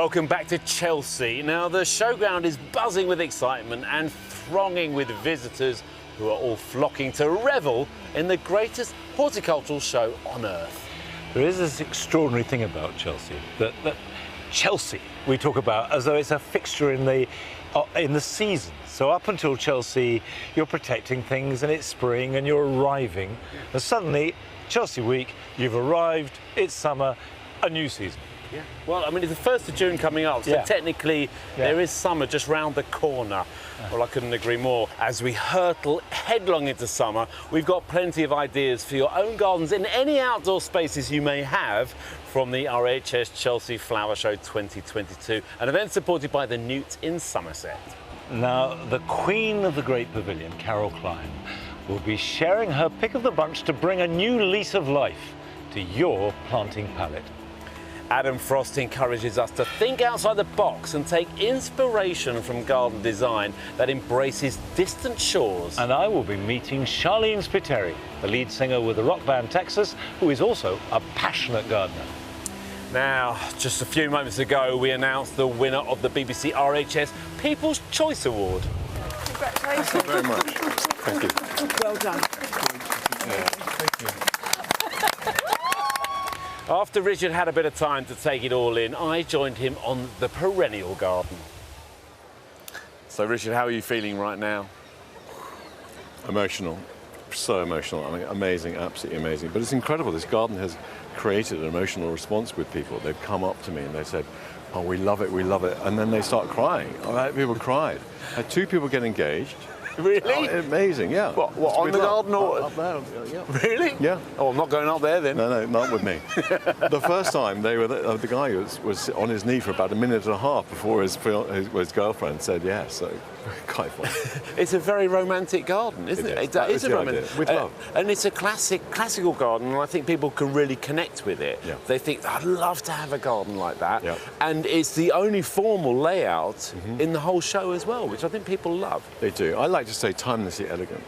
Welcome back to Chelsea. Now, the showground is buzzing with excitement and thronging with visitors who are all flocking to revel in the greatest horticultural show on earth. There is this extraordinary thing about Chelsea, that Chelsea we talk about as though it's a fixture in the season. So up until Chelsea, you're protecting things and it's spring and you're arriving. And suddenly, Chelsea Week, you've arrived, it's summer, a new season. Yeah. Well, I mean, it's the 1st of June coming up, so technically there is summer just round the corner. Well, I couldn't agree more. As we hurtle headlong into summer, we've got plenty of ideas for your own gardens in any outdoor spaces you may have from the RHS Chelsea Flower Show 2022, an event supported by the Newt in Somerset. Now, the queen of the Great Pavilion, Carol Klein, will be sharing her pick of the bunch to bring a new lease of life to your planting palette. Adam Frost encourages us to think outside the box and take inspiration from garden design that embraces distant shores. And I will be meeting Charlene Spiteri, the lead singer with the rock band Texas, who is also a passionate gardener. Now, just a few moments ago, we announced the winner of the BBC RHS People's Choice Award. Congratulations. Thank you very much. Thank you. Well done. Thank you. After Richard had a bit of time to take it all in, I joined him on the perennial garden. So, Richard, how are you feeling right now? Emotional. So emotional. I mean, amazing, absolutely amazing. But it's incredible. This garden has created an emotional response with people. They've come up to me and they said, "Oh, we love it, we love it." And then they start crying. I had people cried. I had 2 people get engaged. Really? Oh, amazing, yeah. What It's on with the love. garden or? Up there, yeah. Really? Yeah. Oh, I'm not going up there then. No, not with me. The first time they were, the guy was on his knee for about a minute and a half before his girlfriend said yes. So quite funny. It's a very romantic garden, isn't it? That It's was a the romantic. idea, with love. And it's a classical garden, and I think people can really connect with it. Yeah. They think, I'd love to have a garden like that. Yeah. And it's the only formal layout in the whole show as well, which I think people love. They do. I like to say timelessly elegant.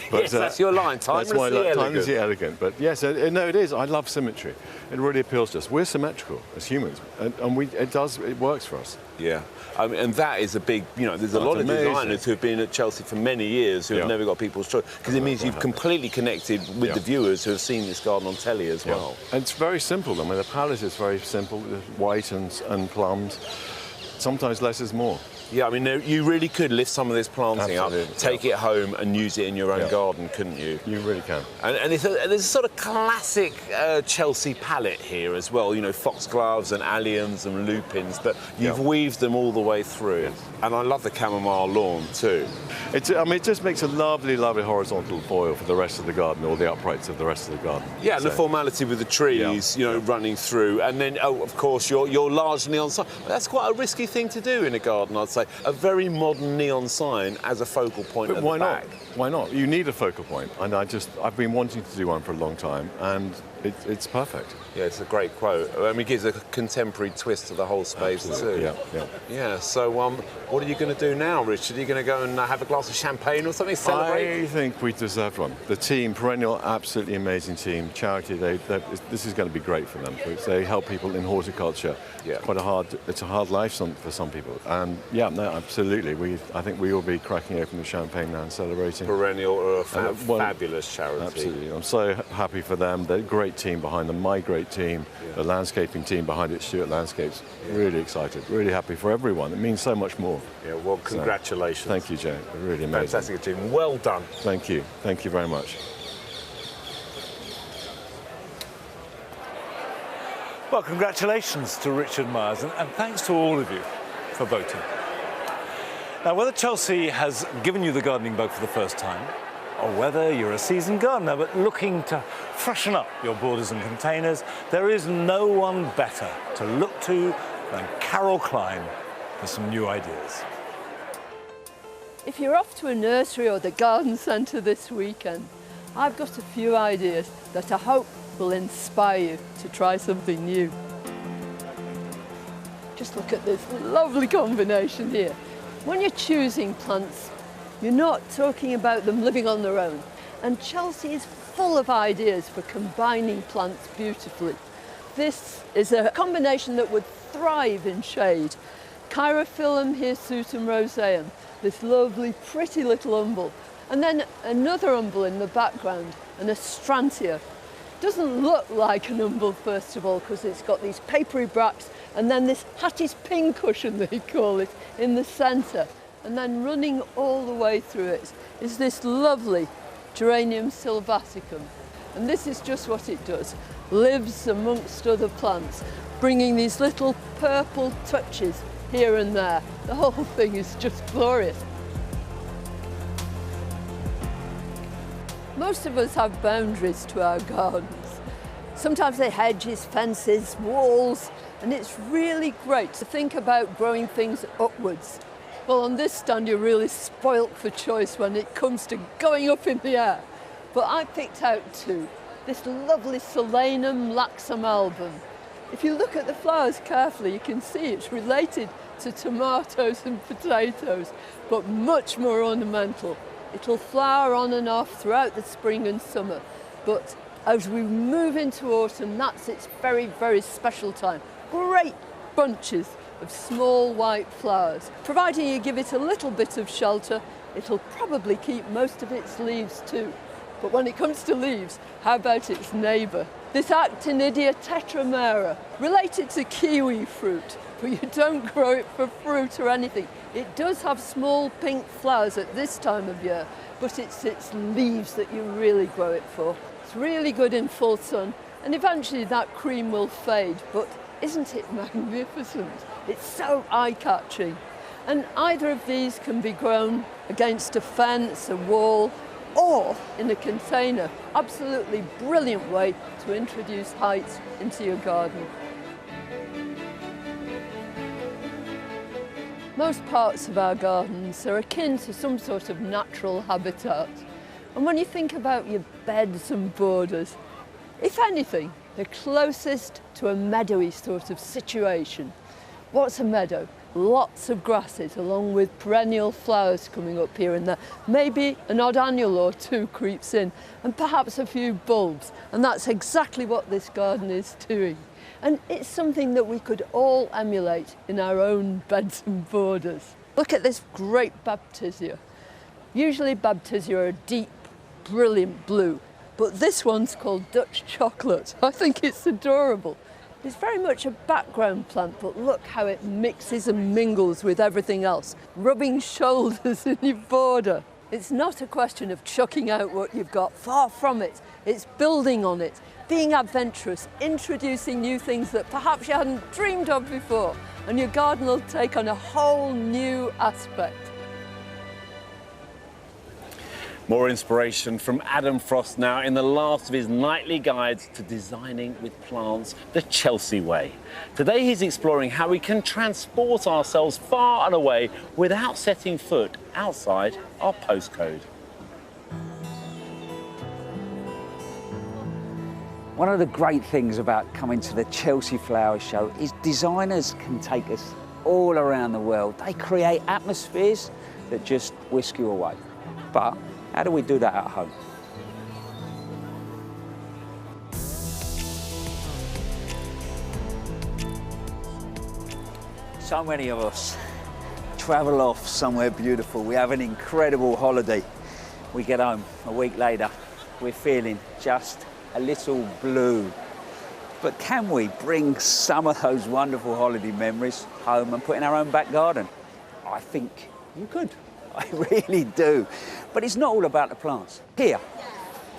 But, yes, that's your line, timelessly that's my line, elegant. timelessly elegant. But yes, no, it is. I love symmetry. It really appeals to us. We're symmetrical as humans, and it works for us. Yeah, and that is a big, there's a lot of designers who have been at Chelsea for many years who have never got people's choice, because it means you've completely connected with the viewers who have seen this garden on telly as well. And it's very simple. I mean, the palette is very simple, white and plums. Sometimes less is more. Yeah, I mean, you really could lift some of this planting up, take it home and use it in your own garden, couldn't you? You really can. And there's a sort of classic Chelsea palette here as well, foxgloves and alliums and lupins, but you've weaved them all the way through. Yes. And I love the chamomile lawn too. It just makes a lovely, lovely horizontal foil for the rest of the garden, or the uprights of the rest of the garden. Yeah, and the formality with the trees, running through. And then, of course, you're largely on site. That's quite a risky thing to do in a garden, I'd say. A very modern neon sign as a focal point at the back. Why not? You need a focal point, and I've been wanting to do one for a long time, and it's perfect. Yeah, it's a great quote. I mean, it gives a contemporary twist to the whole space too. Yeah. So, what are you going to do now, Richard? Are you going to go and have a glass of champagne or something? Celebrate? I think we deserve one. The team, perennial, absolutely amazing team. Charity, this is going to be great for them. They help people in horticulture. Yeah. It's a hard life for some people. And absolutely. I think we will be cracking open the champagne now and celebrating. Perennial are a fabulous charity. Absolutely. I'm so happy for them. They're a great team behind them. My great team. The landscaping team behind it, Stuart Landscapes. Really excited. Really happy for everyone. It means so much more. Yeah, well, congratulations. Thank you, Joe. Really amazing. Fantastic team. Well done. Thank you. Thank you very much. Well, congratulations to Richard Myers, and thanks to all of you for voting. Now, whether Chelsea has given you the gardening bug for the first time, or whether you're a seasoned gardener but looking to freshen up your borders and containers, there is no one better to look to than Carol Klein for some new ideas. If you're off to a nursery or the garden centre this weekend, I've got a few ideas that I hope will inspire you to try something new. Just look at this lovely combination here. When you're choosing plants, you're not talking about them living on their own. And Chelsea is full of ideas for combining plants beautifully. This is a combination that would thrive in shade. Chirophyllum hirsutum roseum, this lovely, pretty little umbel. And then another umbel in the background, an astrantia. Doesn't look like an umbel, first of all, because it's got these papery bracts, and then this Hattie's pincushion, they call it, in the centre. And then running all the way through it is this lovely Geranium sylvaticum. And this is just what it does. Lives amongst other plants, bringing these little purple touches here and there. The whole thing is just glorious. Most of us have boundaries to our gardens. Sometimes they're hedges, fences, walls, and it's really great to think about growing things upwards. Well, on this stand, you're really spoilt for choice when it comes to going up in the air. But I picked out two. This lovely Solanum laxum album. If you look at the flowers carefully, you can see it's related to tomatoes and potatoes, but much more ornamental. It'll flower on and off throughout the spring and summer. But as we move into autumn, that's its very, very special time. Great bunches of small white flowers. Providing you give it a little bit of shelter, it'll probably keep most of its leaves too. But when it comes to leaves, how about its neighbour? This Actinidia tetramera, related to kiwi fruit, but you don't grow it for fruit or anything. It does have small pink flowers at this time of year, but it's its leaves that you really grow it for. It's really good in full sun, and eventually that cream will fade, but isn't it magnificent? It's so eye-catching. And either of these can be grown against a fence, a wall, or in a container. Absolutely brilliant way to introduce height into your garden. Most parts of our gardens are akin to some sort of natural habitat. And when you think about your beds and borders, if anything, they're closest to a meadowy sort of situation. What's a meadow? Lots of grasses along with perennial flowers coming up here and there. Maybe an odd annual or two creeps in, and perhaps a few bulbs. And that's exactly what this garden is doing. And it's something that we could all emulate in our own beds and borders. Look at this great Baptisia. Usually Baptisia are a deep, brilliant blue, but this one's called Dutch chocolate. I think it's adorable. It's very much a background plant, but look how it mixes and mingles with everything else, rubbing shoulders in your border. It's not a question of chucking out what you've got, far from it. It's building on it, being adventurous, introducing new things that perhaps you hadn't dreamed of before, and your garden will take on a whole new aspect. More inspiration from Adam Frost now in the last of his nightly guides to designing with plants the Chelsea way. Today he's exploring how we can transport ourselves far and away without setting foot outside our postcode. One of the great things about coming to the Chelsea Flower Show is designers can take us all around the world. They create atmospheres that just whisk you away. But how do we do that at home? So many of us travel off somewhere beautiful. We have an incredible holiday. We get home a week later, we're feeling just a little blue. But can we bring some of those wonderful holiday memories home and put in our own back garden? I think you could. I really do. But it's not all about the plants. Here,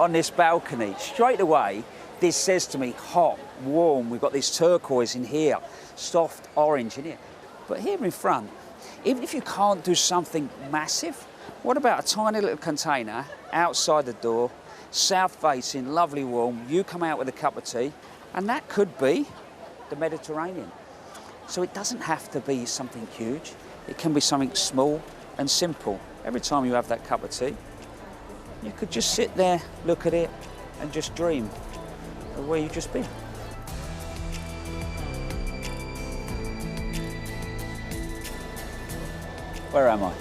on this balcony, straight away, this says to me, hot, warm. We've got this turquoise in here, soft orange in here. But here in front, even if you can't do something massive, what about a tiny little container outside the door, south facing, lovely warm, you come out with a cup of tea, and that could be the Mediterranean. So it doesn't have to be something huge. It can be something small and simple. Every time you have that cup of tea, you could just sit there, look at it, and just dream of where you've just been. Where am I?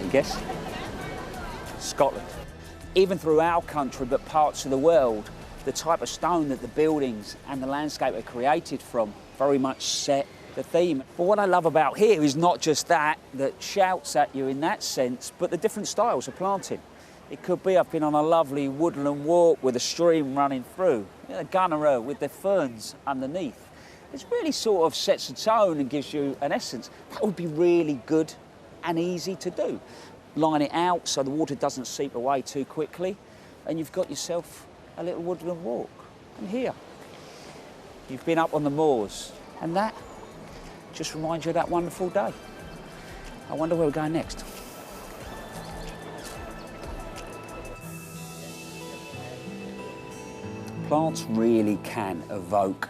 You guess? Scotland. Even through our country, but parts of the world, the type of stone that the buildings and the landscape are created from very much set the theme. But what I love about here is not just that shouts at you in that sense, but the different styles of planting. It could be I've been on a lovely woodland walk with a stream running through, a gunnerer with the ferns underneath. It really sort of sets a tone and gives you an essence. That would be really good and easy to do. Line it out so the water doesn't seep away too quickly, and you've got yourself a little woodland walk. And here, you've been up on the moors, and that just reminds you of that wonderful day. I wonder where we're going next. Plants really can evoke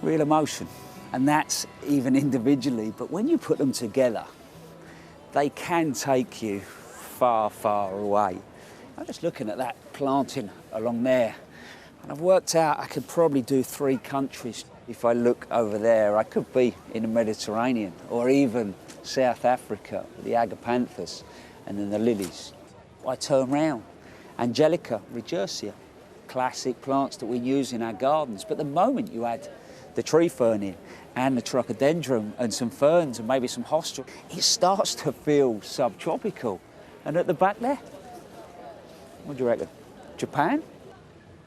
real emotion, and that's even individually, but when you put them together, they can take you far, far away. I'm just looking at that planting along there, and I've worked out I could probably do 3 countries. If I look over there, I could be in the Mediterranean, or even South Africa with the agapanthus and then the lilies. I turn round, Angelica regersea, classic plants that we use in our gardens, but the moment you add the tree fern in, and the trichodendron and some ferns and maybe some hostel, it starts to feel subtropical. And at the back there, what do you reckon? Japan?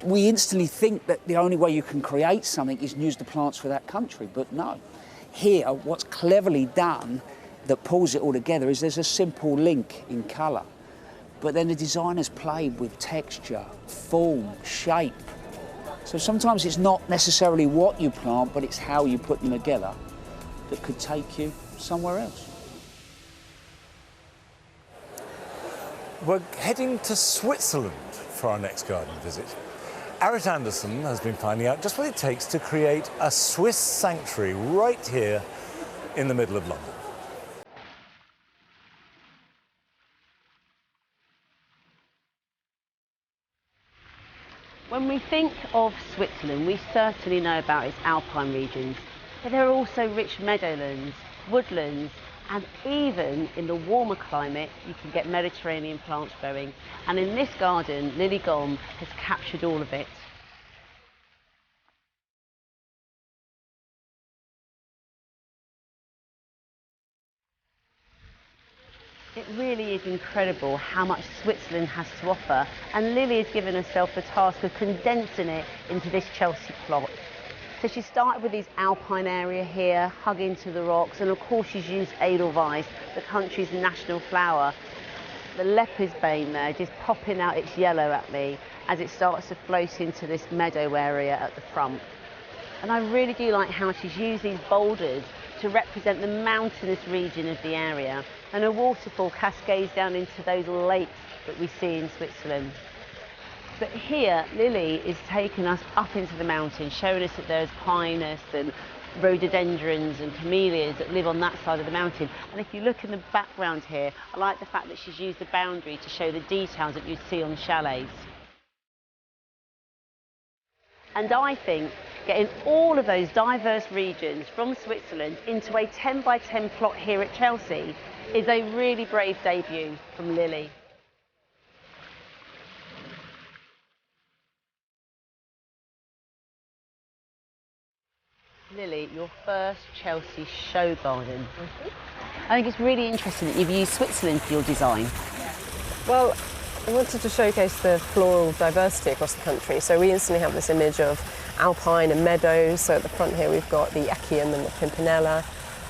We instantly think that the only way you can create something is use the plants for that country, but no. Here, what's cleverly done that pulls it all together is there's a simple link in colour, but then the designers played with texture, form, shape. So sometimes it's not necessarily what you plant, but it's how you put them together that could take you somewhere else. We're heading to Switzerland for our next garden visit. Arit Anderson has been finding out just what it takes to create a Swiss sanctuary right here in the middle of London. When we think of Switzerland, we certainly know about its alpine regions, but there are also rich meadowlands, woodlands, and even in the warmer climate, you can get Mediterranean plants growing. And in this garden, Lily Gom has captured all of it. It really is incredible how much Switzerland has to offer, and Lily has given herself the task of condensing it into this Chelsea plot. So she started with this alpine area here, hugging to the rocks, and of course she's used Edelweiss, the country's national flower. The leopard's bane there just popping out its yellow at me as it starts to float into this meadow area at the front. And I really do like how she's used these boulders to represent the mountainous region of the area, and a waterfall cascades down into those lakes that we see in Switzerland. But here, Lily is taking us up into the mountains, showing us that there's pinus and rhododendrons and camellias that live on that side of the mountain. And if you look in the background here, I like the fact that she's used the boundary to show the details that you'd see on chalets. And I think getting all of those diverse regions from Switzerland into a 10 by 10 plot here at Chelsea is a really brave debut from Lily. Lily, your first Chelsea show garden. I think it's really interesting that you've used Switzerland for your design. Well, I wanted to showcase the floral diversity across the country, so we instantly have this image of alpine and meadows. So at the front here we've got the Echium and the Pimpinella,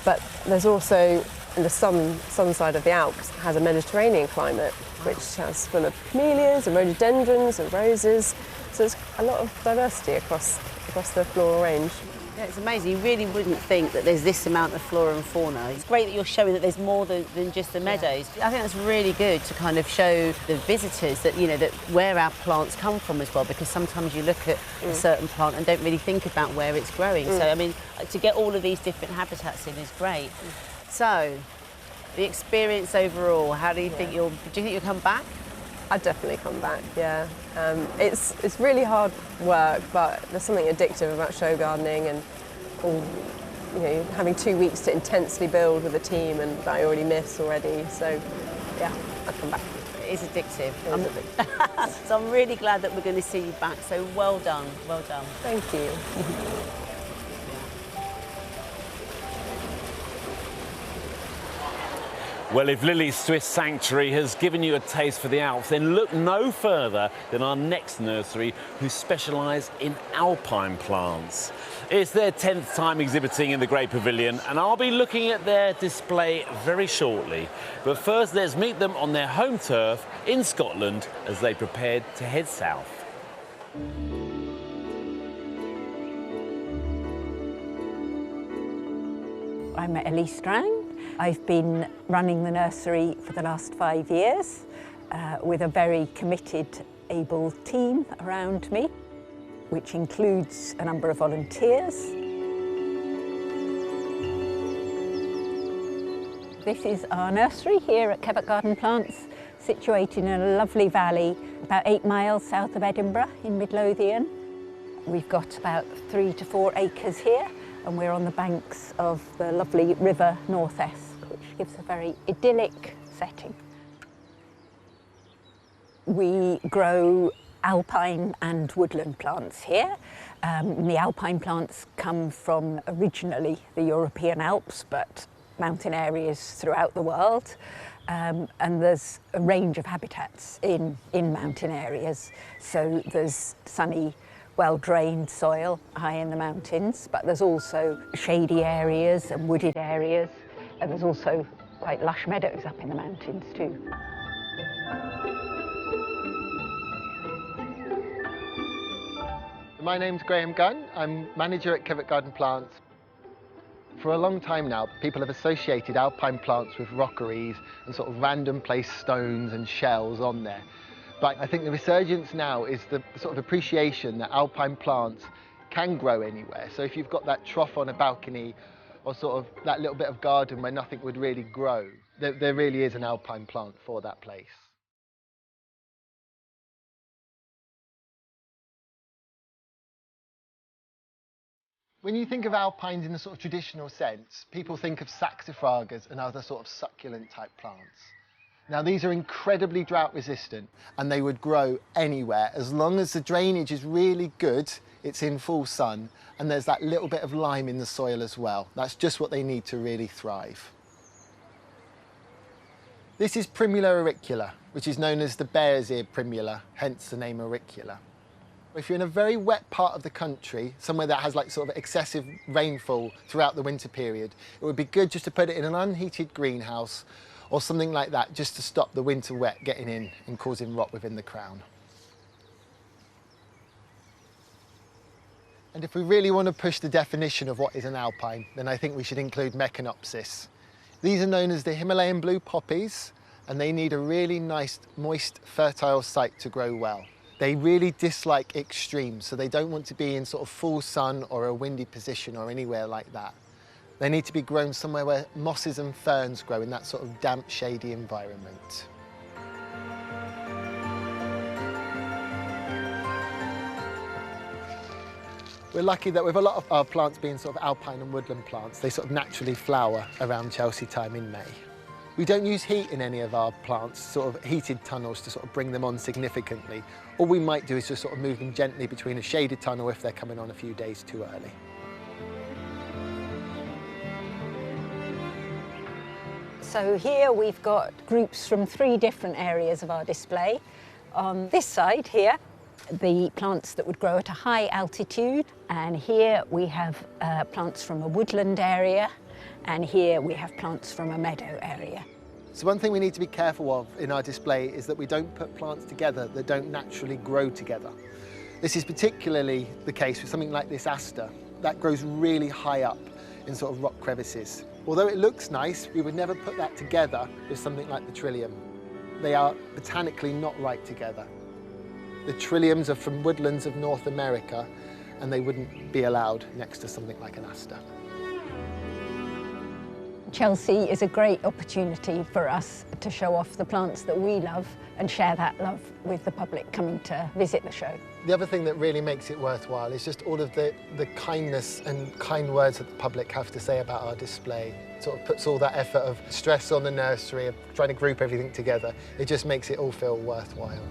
but there's also, in the sun side of the Alps, has a Mediterranean climate, which has full of camellias and rhododendrons and roses. So there's a lot of diversity across the floral range. Yeah, it's amazing. You really wouldn't think that there's this amount of flora and fauna. It's great that you're showing that there's more than just the meadows. I think that's really good to kind of show the visitors that, you know, that where our plants come from as well, because sometimes you look at a certain plant and don't really think about where it's growing. So, I mean, to get all of these different habitats in is great. So, the experience overall, how do you think do you think you'll come back? I'd definitely come back, yeah. It's really hard work, but there's something addictive about show gardening and having 2 weeks to intensely build with a team, and that I already miss already. So, yeah, I'd come back. It is addictive. So I'm really glad that we're going to see you back. So well done, well done. Thank you. Well, if Lily's Swiss Sanctuary has given you a taste for the Alps, then look no further than our next nursery, who specialise in alpine plants. It's their 10th time exhibiting in the Great Pavilion, and I'll be looking at their display very shortly. But first, let's meet them on their home turf in Scotland as they prepare to head south. I'm Elise Strang. I've been running the nursery for the last 5 years with a very committed, able team around me, which includes a number of volunteers. This is our nursery here at Kevett Garden Plants, situated in a lovely valley about 8 miles south of Edinburgh in Midlothian. We've got about 3 to 4 acres here, and we're on the banks of the lovely river North Esk, which gives a very idyllic setting. We grow alpine and woodland plants here. The alpine plants come from originally the European Alps, but mountain areas throughout the world. And there's a range of habitats in mountain areas. So there's sunny, well-drained soil high in the mountains, but there's also shady areas and wooded areas, and there's also quite lush meadows up in the mountains too. My name's Graham Gunn. I'm manager at Kevett Garden Plants. For a long time now, people have associated alpine plants with rockeries and sort of random placed stones and shells on there. But I think the resurgence now is the sort of appreciation that alpine plants can grow anywhere. So if you've got that trough on a balcony or sort of that little bit of garden where nothing would really grow, there really is an alpine plant for that place. When you think of alpines in the sort of traditional sense, people think of saxifragas and other sort of succulent type plants. Now these are incredibly drought resistant and they would grow anywhere as long as the drainage is really good, it's in full sun, and there's that little bit of lime in the soil as well. That's just what they need to really thrive. This is Primula auricula, which is known as the bear's ear primula, hence the name auricula. If you're in a very wet part of the country, somewhere that has like sort of excessive rainfall throughout the winter period, it would be good just to put it in an unheated greenhouse or something like that, just to stop the winter wet getting in and causing rot within the crown. And if we really want to push the definition of what is an alpine, then I think we should include Meconopsis. These are known as the Himalayan blue poppies, and they need a really nice, moist, fertile site to grow well. They really dislike extremes, so they don't want to be in sort of full sun or a windy position or anywhere like that. They need to be grown somewhere where mosses and ferns grow in that sort of damp, shady environment. We're lucky that with a lot of our plants being sort of alpine and woodland plants, they sort of naturally flower around Chelsea time in May. We don't use heat in any of our plants, sort of heated tunnels to sort of bring them on significantly. All we might do is just sort of move them gently between a shaded tunnel if they're coming on a few days too early. So here we've got groups from 3 different areas of our display. On this side here, the plants that would grow at a high altitude, and here we have plants from a woodland area, and here we have plants from a meadow area. So one thing we need to be careful of in our display is that we don't put plants together that don't naturally grow together. This is particularly the case with something like this aster. That grows really high up in sort of rock crevices. Although it looks nice, we would never put that together with something like the trillium. They are botanically not right together. The trilliums are from woodlands of North America, and they wouldn't be allowed next to something like an aster. Chelsea is a great opportunity for us to show off the plants that we love and share that love with the public coming to visit the show. The other thing that really makes it worthwhile is just all of the kindness and kind words that the public have to say about our display. It sort of puts all that effort of stress on the nursery, of trying to group everything together. It just makes it all feel worthwhile.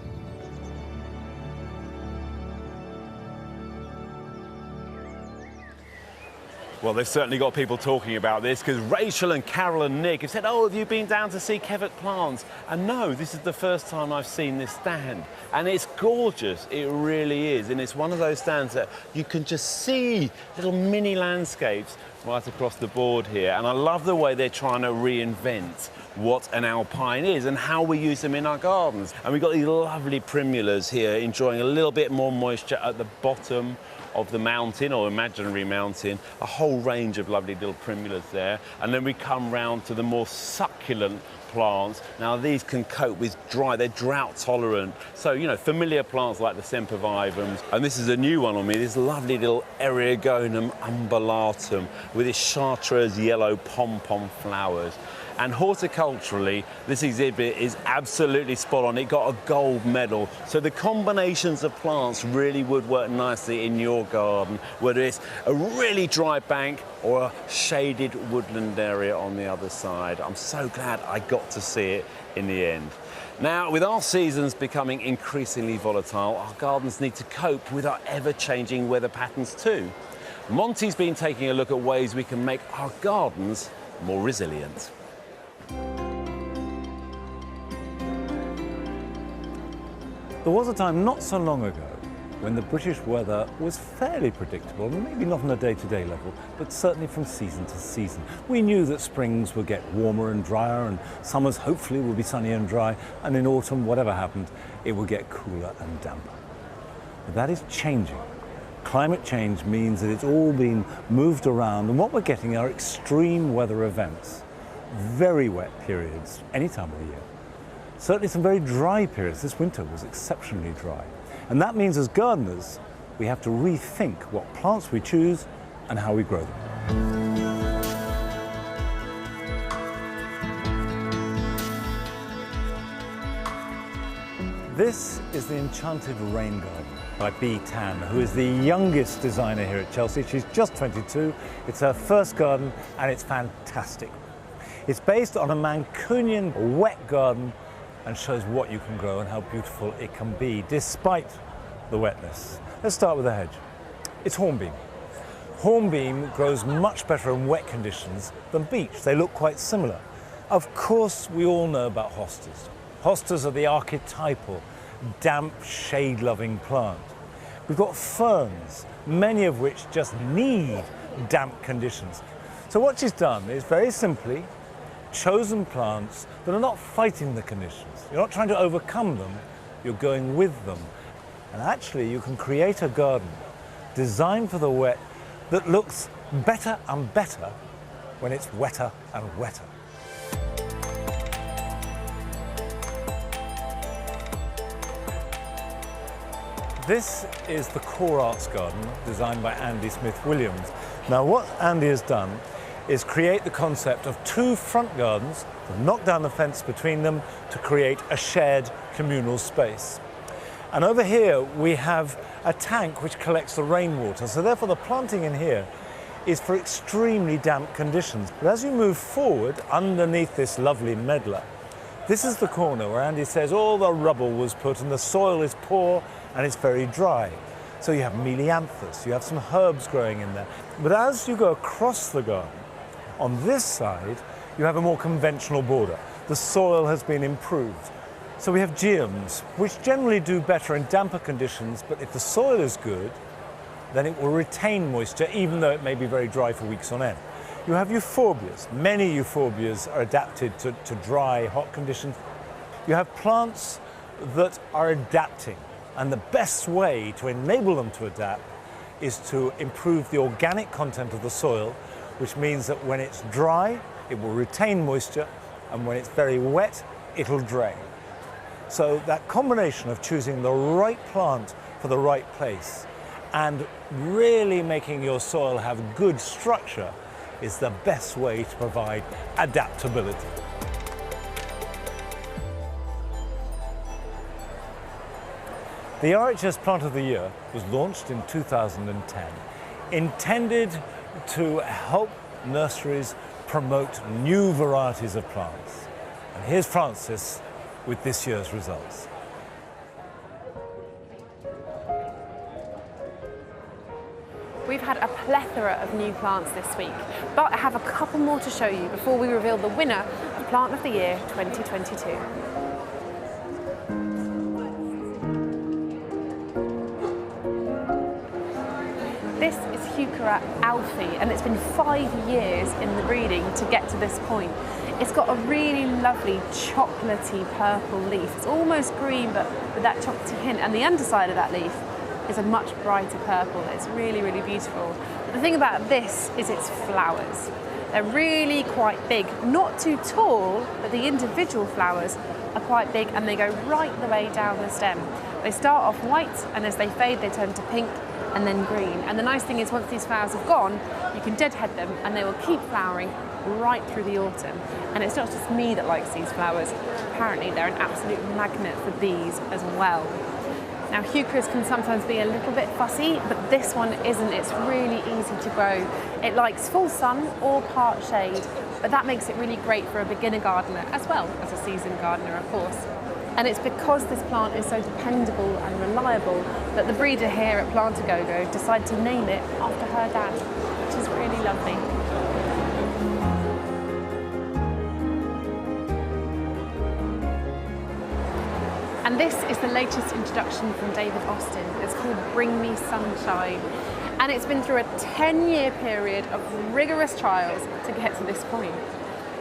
Well, they've certainly got people talking about this because Rachel and Carol and Nick have said, oh, have you been down to see Kevet plants? And no, this is the first time I've seen this stand. And it's gorgeous, it really is. And it's one of those stands that you can just see little mini landscapes right across the board here. And I love the way they're trying to reinvent what an alpine is and how we use them in our gardens. And we've got these lovely primulas here enjoying a little bit more moisture at the bottom of the mountain or imaginary mountain, a whole range of lovely little primulas there. And then we come round to the more succulent plants. Now these can cope with they're drought tolerant. So, you know, familiar plants like the sempervivums. And this is a new one on me, this lovely little Eriogonum umbellatum with its chartreuse yellow pom-pom flowers. And horticulturally, this exhibit is absolutely spot on. It got a gold medal. So the combinations of plants really would work nicely in your garden, whether it's a really dry bank or a shaded woodland area on the other side. I'm so glad I got to see it in the end. Now, with our seasons becoming increasingly volatile, our gardens need to cope with our ever-changing weather patterns too. Monty's been taking a look at ways we can make our gardens more resilient. There was a time not so long ago when the British weather was fairly predictable, maybe not on a day-to-day level, but certainly from season to season. We knew that springs would get warmer and drier, and summers hopefully would be sunny and dry, and in autumn, whatever happened, it would get cooler and damper. But that is changing. Climate change means that it's all been moved around, and what we're getting are extreme weather events. Very wet periods any time of the year. Certainly some very dry periods. This winter was exceptionally dry. And that means as gardeners, we have to rethink what plants we choose and how we grow them. This is the Enchanted Rain Garden by Bee Tan, who is the youngest designer here at Chelsea. She's just 22. It's her first garden and it's fantastic. It's based on a Mancunian wet garden and shows what you can grow and how beautiful it can be despite the wetness. Let's start with the hedge. It's hornbeam. Hornbeam grows much better in wet conditions than beech. They look quite similar. Of course, we all know about hostas. Hostas are the archetypal, damp, shade-loving plant. We've got ferns, many of which just need damp conditions. So what she's done is very simply chosen plants that are not fighting the conditions. You're not trying to overcome them, you're going with them. And actually you can create a garden designed for the wet that looks better and better when it's wetter and wetter. This is the Core Arts Garden designed by Andy Smith-Williams. Now what Andy has done is create the concept of two front gardens, knock down the fence between them to create a shared communal space. And over here we have a tank which collects the rainwater, so therefore the planting in here is for extremely damp conditions. But as you move forward underneath this lovely medlar, this is the corner where Andy says all the rubble was put and the soil is poor and it's very dry. So you have melianthus, you have some herbs growing in there. But as you go across the garden, on this side, you have a more conventional border. The soil has been improved. So we have geums, which generally do better in damper conditions, but if the soil is good, then it will retain moisture, even though it may be very dry for weeks on end. You have euphorbias. Many euphorbias are adapted to dry, hot conditions. You have plants that are adapting, and the best way to enable them to adapt is to improve the organic content of the soil, which means that when it's dry, it will retain moisture, and when it's very wet, it'll drain. So that combination of choosing the right plant for the right place and really making your soil have good structure is the best way to provide adaptability. The RHS Plant of the Year was launched in 2010, intended to help nurseries promote new varieties of plants. And here's Francis with this year's results. We've had a plethora of new plants this week, but I have a couple more to show you before we reveal the winner of Plant of the Year 2022. This is Heuchera alfie, and it's been 5 years in the breeding to get to this point. It's got a really lovely chocolatey purple leaf. It's almost green, but with that chocolatey hint, and the underside of that leaf is a much brighter purple. It's really, really beautiful. But the thing about this is its flowers. They're really quite big, not too tall, but the individual flowers are quite big, and they go right the way down the stem. They start off white, and as they fade, they turn to pink and then green. And the nice thing is, once these flowers have gone, you can deadhead them and they will keep flowering right through the autumn. And it's not just me that likes these flowers. Apparently they're an absolute magnet for bees as well. Now, heucheras can sometimes be a little bit fussy, but this one isn't. It's really easy to grow. It likes full sun or part shade, but that makes it really great for a beginner gardener as well as a seasoned gardener, of course. And it's because this plant is so dependable and reliable that the breeder here at Plant-A-Go-Go decided to name it after her dad, which is really lovely. And this is the latest introduction from David Austin. It's called Bring Me Sunshine. And it's been through a 10-year period of rigorous trials to get to this point.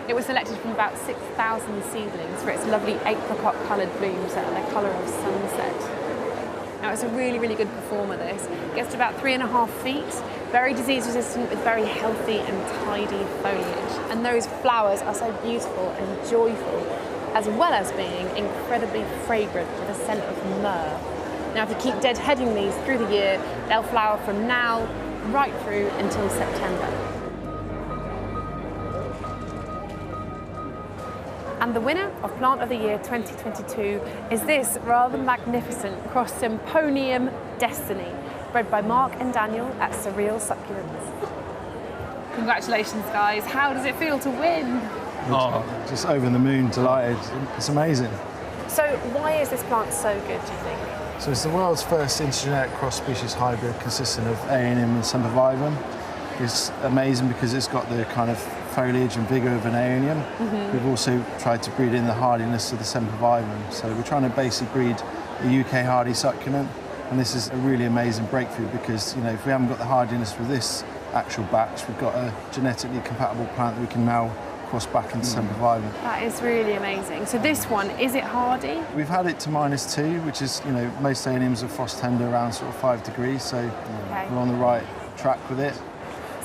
It was selected from about 6,000 seedlings for its lovely apricot coloured blooms that are the colour of sunset. Now, it's a really, really good performer, this. It gets to about 3.5 feet, very disease resistant with very healthy and tidy foliage. And those flowers are so beautiful and joyful, as well as being incredibly fragrant with a scent of myrrh. Now, if you keep deadheading these through the year, they'll flower from now right through until September. And the winner of Plant of the Year 2022 is this rather magnificent Cross-Symponium Destiny, bred by Mark and Daniel at Surreal Succulents. Congratulations, guys. How does it feel to win? Oh, just over the moon, delighted. It's amazing. So why is this plant so good, do you think? So it's the world's first intergenetic cross-species hybrid consisting of Aeonium and Sempervivum. It's amazing because it's got the kind of foliage and vigour of an Aeonium. Mm-hmm. We've also tried to breed in the hardiness of the Sempervivum. So we're trying to basically breed a UK hardy succulent, and this is a really amazing breakthrough because, you know, if we haven't got the hardiness with this actual batch, we've got a genetically compatible plant that we can now cross back into Sempervivum. That is really amazing. So this one, is it hardy? We've had it to -2, which is, you know, most Aeoniums are frost tender around sort of 5 degrees, so we're on the right track with it.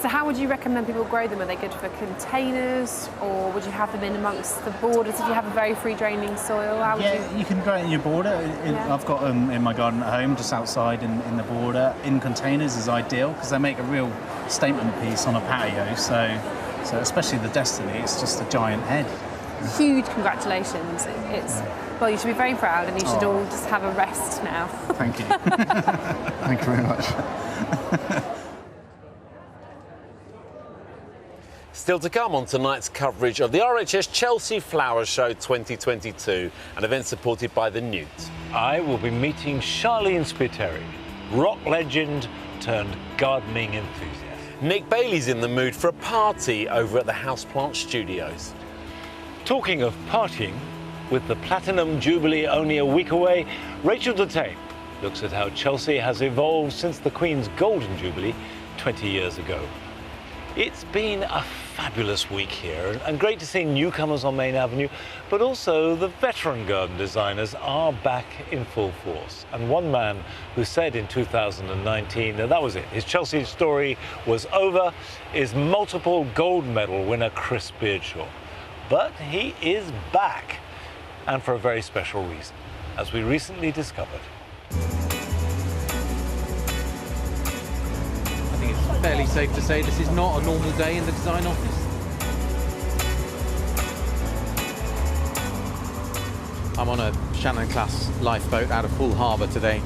So how would you recommend people grow them? Are they good for containers, or would you have them in amongst the borders if you have a very free draining soil? How would you can grow it in your border. I've got them in my garden at home, just outside in the border. In containers is ideal because they make a real statement piece on a patio. So especially the Destiny, it's just a giant head. Huge congratulations. Well, you should be very proud, and you should all just have a rest now. Thank you. Thank you very much. Still to come on tonight's coverage of the RHS Chelsea Flower Show 2022, an event supported by the Newt. I will be meeting Charlene Spiteri, rock legend turned gardening enthusiast. Nick Bailey's in the mood for a party over at the Houseplant Studios. Talking of partying, with the Platinum Jubilee only a week away, Rachel Detaine looks at how Chelsea has evolved since the Queen's Golden Jubilee 20 years ago. It's been a fabulous week here, and great to see newcomers on Main Avenue, but also the veteran garden designers are back in full force. And one man who said in 2019 that was it, his Chelsea story was over, is multiple gold medal winner Chris Beardshaw. But he is back, and for a very special reason, as we recently discovered. Fairly safe to say this is not a normal day in the design office. I'm on a Shannon-class lifeboat out of Poole Harbour today,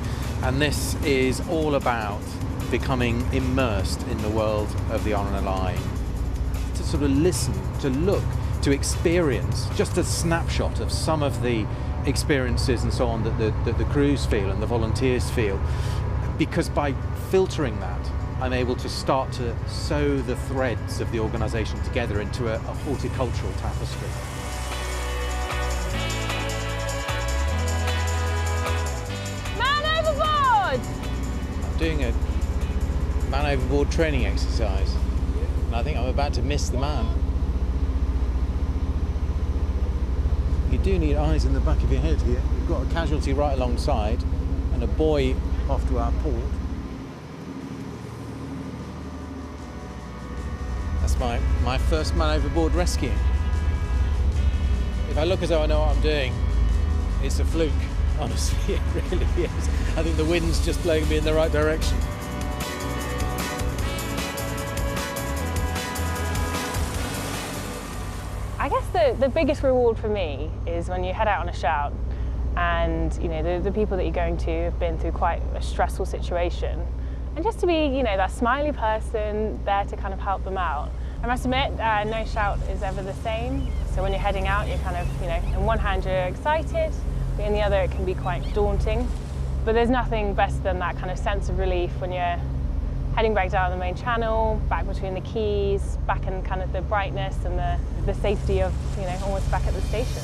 and this is all about becoming immersed in the world of the RNLI. To sort of listen, to look, to experience just a snapshot of some of the experiences and so on that the crews feel and the volunteers feel, because by filtering that I'm able to start to sew the threads of the organisation together into a horticultural tapestry. Man overboard! I'm doing a man overboard training exercise, and I think I'm about to miss the man. You do need eyes in the back of your head here. You've got a casualty right alongside and a buoy off to our port. That's my first man overboard rescue. If I look as though I know what I'm doing, it's a fluke, honestly, it really is. I think the wind's just blowing me in the right direction. I guess the biggest reward for me is when you head out on a shout and the people that you're going to have been through quite a stressful situation, and just to be that smiley person there to kind of help them out. I must admit, no shout is ever the same. So when you're heading out, you're kind of in one hand you're excited, but in the other it can be quite daunting. But there's nothing better than that kind of sense of relief when you're heading back down the main channel, back between the quays, back in kind of the brightness and the safety of, almost back at the station.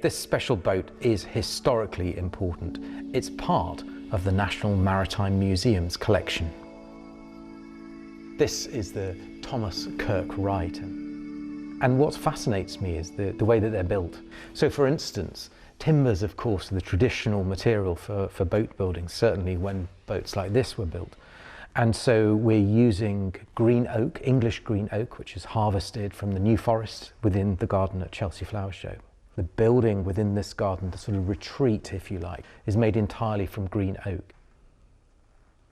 This special boat is historically important. It's part of the National Maritime Museum's collection. This is the Thomas Kirk Wright. And what fascinates me is the way that they're built. So for instance, timbers, of course, are the traditional material for boat building, certainly when boats like this were built. And so we're using green oak, English green oak, which is harvested from the New Forest within the garden at Chelsea Flower Show. The building within this garden, the sort of retreat, if you like, is made entirely from green oak.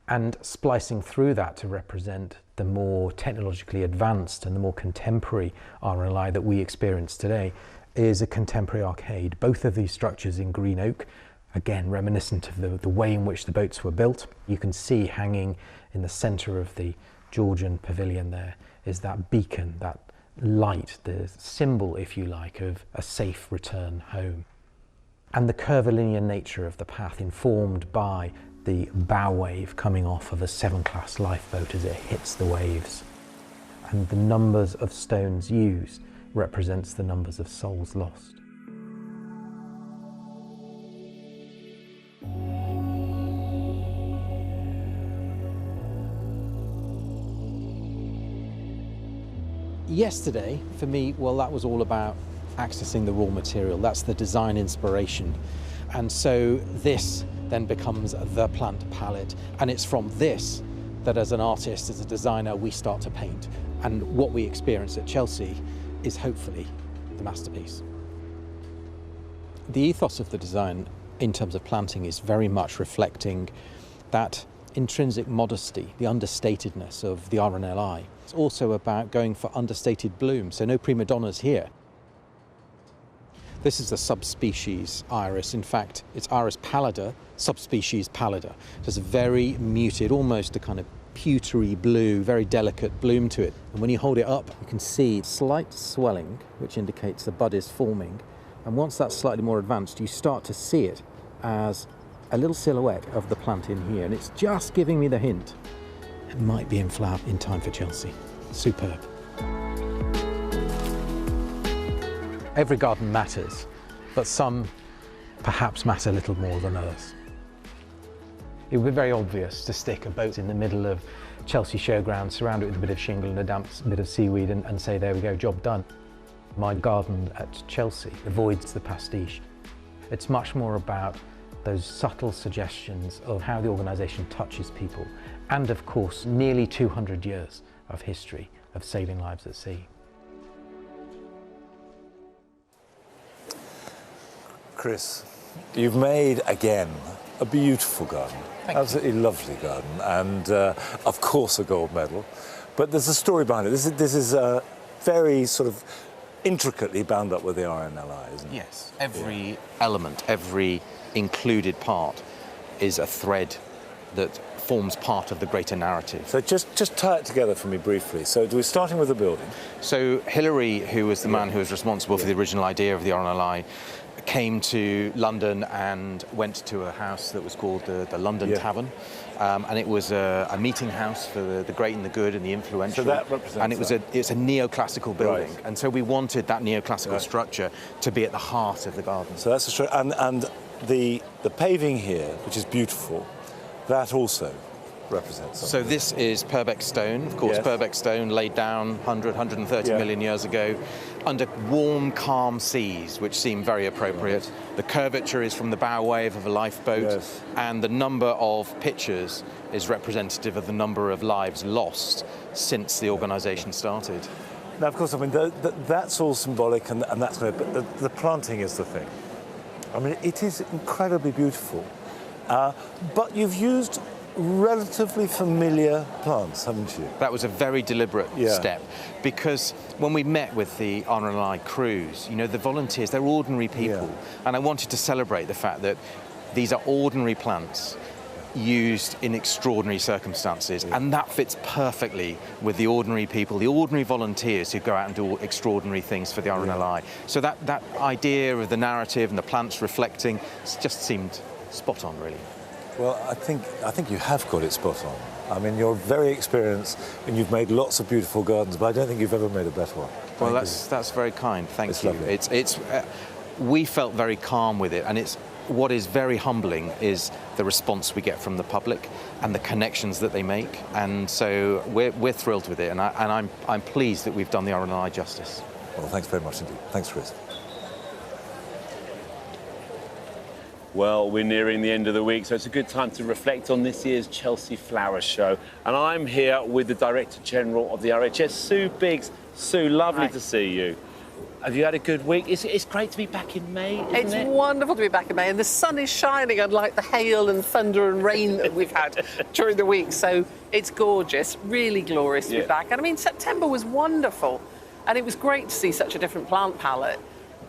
And splicing through that to represent the more technologically advanced and the more contemporary RNLI that we experience today is a contemporary arcade. Both of these structures in green oak, again reminiscent of the way in which the boats were built. You can see hanging in the centre of the Georgian pavilion there is that beacon, that light, the symbol, if you like, of a safe return home. And the curvilinear nature of the path informed by the bow wave coming off of a 7-class lifeboat as it hits the waves. And the numbers of stones used represents the numbers of souls lost. Yesterday, for me, well, that was all about accessing the raw material. That's the design inspiration. And so this then becomes the plant palette. And it's from this that as an artist, as a designer, we start to paint. And what we experience at Chelsea is hopefully the masterpiece. The ethos of the design in terms of planting is very much reflecting that intrinsic modesty, the understatedness of the RNLI. It's also about going for understated bloom, so no prima donnas here. This is the subspecies iris. In fact, it's Iris pallida, subspecies pallida. It's a very muted, almost a kind of pewtery blue, very delicate bloom to it. And when you hold it up, you can see slight swelling, which indicates the bud is forming. And once that's slightly more advanced, you start to see it as a little silhouette of the plant in here. And it's just giving me the hint. It might be in flower in time for Chelsea. Superb. Every garden matters, but some perhaps matter a little more than others. It would be very obvious to stick a boat in the middle of Chelsea Showground, surround it with a bit of shingle and a damp bit of seaweed and say, there we go, job done. My garden at Chelsea avoids the pastiche. It's much more about those subtle suggestions of how the organisation touches people and, of course, nearly 200 years of history of saving lives at sea. Chris, you've made, again, a beautiful garden. Absolutely lovely garden, and of course a gold medal. But there's a story behind it. This is very sort of intricately bound up with the RNLI, isn't it? Yes. Every element, every included part is a thread that forms part of the greater narrative. So just tie it together for me briefly. So we're starting with the building. So Hillary, who was the man who was responsible for the original idea of the RNLI, came to London and went to a house that was called the London Tavern. And it was a meeting house for the great and the good and the influential. So that represents and it's a neoclassical building. Right. And so we wanted that neoclassical structure to be at the heart of the garden. So that's the structure. And the paving here, which is beautiful, that also represents something. So this is Purbeck stone. Of course, Purbeck stone laid down 130 million years ago under warm, calm seas, which seem very appropriate. The curvature is from the bow wave of a lifeboat, and the number of pictures is representative of the number of lives lost since the organisation started. Now, of course, I mean, that's all symbolic, and that's great, but the planting is the thing. I mean, it is incredibly beautiful, but you've used relatively familiar plants, haven't you? That was a very deliberate step, because when we met with the RNLI crews, you know, the volunteers, they're ordinary people, and I wanted to celebrate the fact that these are ordinary plants used in extraordinary circumstances, and that fits perfectly with the ordinary people, the ordinary volunteers who go out and do extraordinary things for the RNLI. So that idea of the narrative and the plants reflecting just seemed spot on, really. Well, I think you have got it spot on. I mean, you're very experienced and you've made lots of beautiful gardens, but I don't think you've ever made a better one. Well, that's very kind. Thank you. Lovely. We felt very calm with it, and what is very humbling is the response we get from the public and the connections that they make, and so we're thrilled with it, and I'm pleased that we've done the RNLI justice. Well, thanks very much indeed. Thanks, Chris. Well, we're nearing the end of the week, so it's a good time to reflect on this year's Chelsea Flower Show. And I'm here with the Director General of the RHS, Sue Biggs. Sue, lovely to see you. Have you had a good week? It's great to be back in May, isn't it? It's wonderful to be back in May, and the sun is shining, unlike the hail and thunder and rain that we've had during the week. So it's gorgeous, really glorious to be back. And I mean, September was wonderful, and it was great to see such a different plant palette.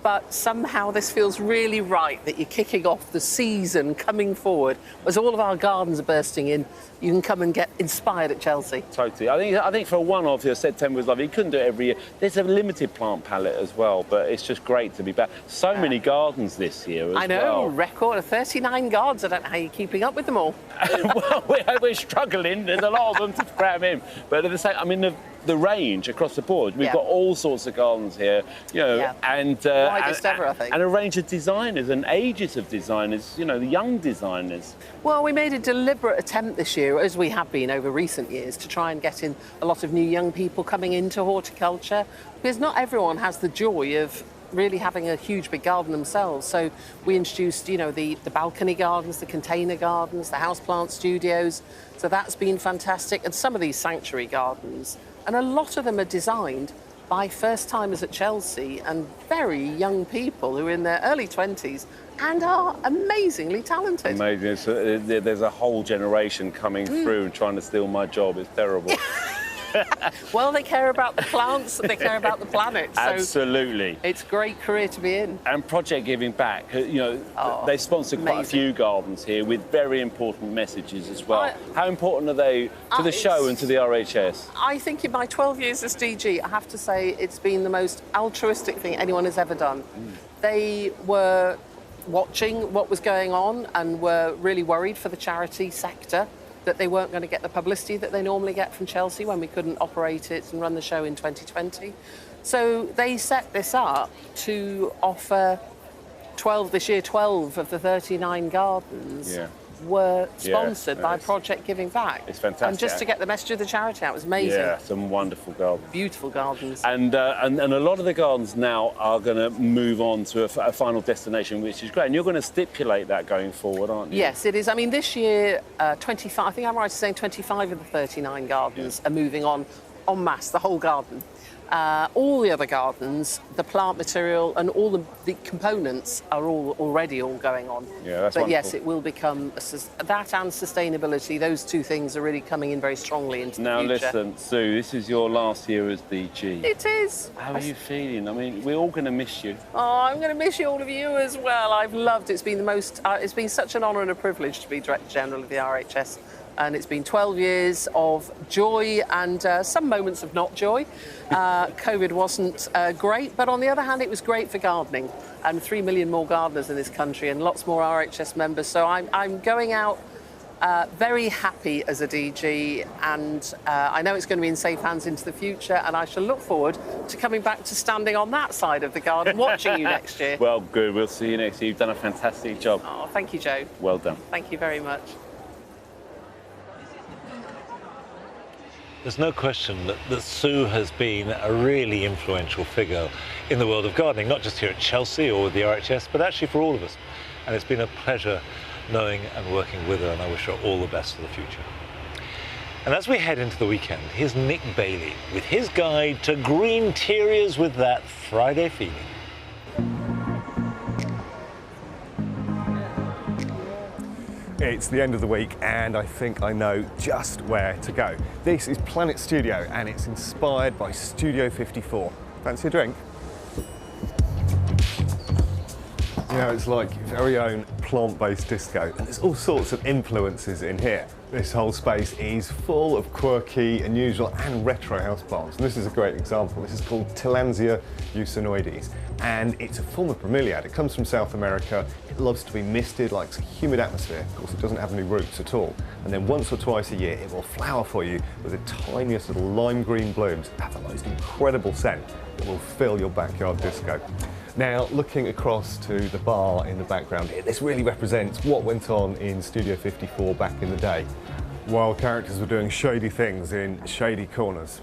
But somehow this feels really right, that you're kicking off the season coming forward. As all of our gardens are bursting in, you can come and get inspired at Chelsea. Totally. I think for a one-off, September was lovely. You couldn't do it every year. There's a limited plant palette as well, but it's just great to be back. So many gardens this year as well. I know, record of 39 gardens. I don't know how you're keeping up with them all. Well, we're struggling. There's a lot of them to cram in. But at the same, I mean, the range across the board. We've got all sorts of gardens here, you know, and widest ever, I think. And a range of designers and ages of designers, you know, the young designers. Well, we made a deliberate attempt this year, as we have been over recent years, to try and get in a lot of new young people coming into horticulture, because not everyone has the joy of really having a huge big garden themselves. So we introduced, you know, the balcony gardens, the container gardens, the houseplant studios. So that's been fantastic. And some of these sanctuary gardens, and a lot of them are designed by first-timers at Chelsea and very young people who are in their early 20s and are amazingly talented. Amazing. So there's a whole generation coming through and trying to steal my job. It's terrible. Well, they care about the plants and they care about the planet. So absolutely. It's a great career to be in. And Project Giving Back, you know, they sponsor quite a few gardens here with very important messages as well. How important are they to the show and to the RHS? I think in my 12 years as DG, I have to say it's been the most altruistic thing anyone has ever done. They were watching what was going on and were really worried for the charity sector, that they weren't going to get the publicity that they normally get from Chelsea when we couldn't operate it and run the show in 2020. So they set this up to offer 12 of the 39 gardens were sponsored by Project Giving Back. It's fantastic. And just to get the message of the charity out, it was amazing. Yeah, some wonderful gardens. Beautiful gardens. And a lot of the gardens now are going to move on to a final destination, which is great. And you're going to stipulate that going forward, aren't you? Yes, it is. I mean, this year, 25, I think I'm right in saying 25 of the 39 gardens are moving on en masse, the whole garden. all the other gardens, the plant material and all the components are already going on. Yeah, that's But wonderful. yes, it will become that and sustainability. Those two things are really coming in very strongly into Now the future. listen, Sue, this is your last year as DG. It is. How are you feeling? I mean, we're all going to miss you. Oh, I'm going to miss you, all of you as well. I've loved it. It's been the most. It's been such an honour and a privilege to be Director General of the RHS. And it's been 12 years of joy and some moments of not joy. COVID wasn't great, but on the other hand, it was great for gardening. And 3 million more gardeners in this country and lots more RHS members. So I'm going out very happy as a DG, and I know it's going to be in safe hands into the future, and I shall look forward to coming back to standing on that side of the garden watching you next year. Well, good. We'll see you next year. You've done a fantastic job. Oh, thank you, Joe. Well done. Thank you very much. There's no question that Sue has been a really influential figure in the world of gardening, not just here at Chelsea or with the RHS, but actually for all of us. And it's been a pleasure knowing and working with her, and I wish her all the best for the future. And as we head into the weekend, here's Nick Bailey with his guide to green terriers with that Friday feeling. It's the end of the week and I think I know just where to go. This is Planet Studio and it's inspired by Studio 54. Fancy a drink? You know, it's like your very own plant-based disco, and there's all sorts of influences in here. This whole space is full of quirky, unusual and retro houseplants, and this is a great example. This is called Tillandsia usinoides, and it's a form of bromeliad. It comes from South America. It loves to be misted, likes a humid atmosphere. Of course, it doesn't have any roots at all. And then once or twice a year, it will flower for you with the tiniest little lime green blooms that have the most incredible scent that will fill your backyard disco. Now, looking across to the bar in the background here, this really represents what went on in Studio 54 back in the day, while characters were doing shady things in shady corners.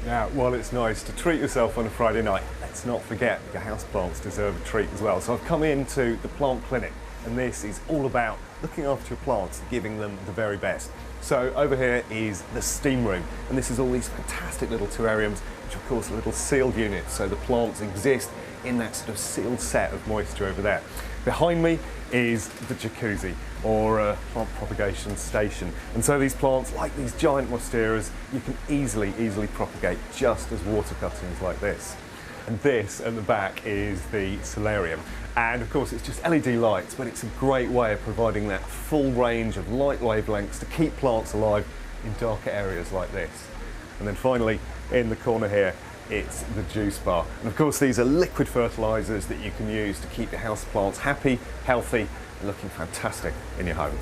Now, while it's nice to treat yourself on a Friday night, let's not forget your houseplants deserve a treat as well. So I've come into the plant clinic, and this is all about looking after your plants and giving them the very best. So over here is the steam room, and this is all these fantastic little terrariums, which of course are little sealed units, so the plants exist in that sort of sealed set of moisture over there. Behind me is the jacuzzi, or a plant propagation station. And so these plants, like these giant monsteras, you can easily propagate just as water cuttings like this. And this at the back is the solarium. And of course it's just LED lights, but it's a great way of providing that full range of light wavelengths to keep plants alive in darker areas like this. And then finally, in the corner here, it's the juice bar. And of course these are liquid fertilisers that you can use to keep your house plants happy, healthy, and looking fantastic in your home.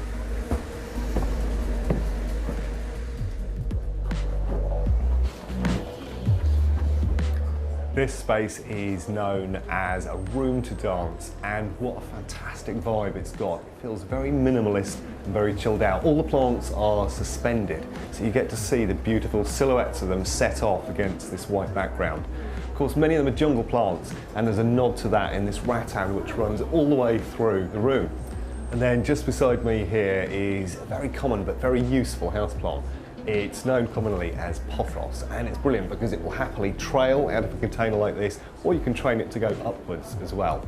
This space is known as a room to dance, and what a fantastic vibe it's got. It feels very minimalist and very chilled out. All the plants are suspended, so you get to see the beautiful silhouettes of them set off against this white background. Of course, many of them are jungle plants, and there's a nod to that in this rattan which runs all the way through the room. And then just beside me here is a very common but very useful houseplant. It's known commonly as pothos, and it's brilliant because it will happily trail out of a container like this, or you can train it to go upwards as well.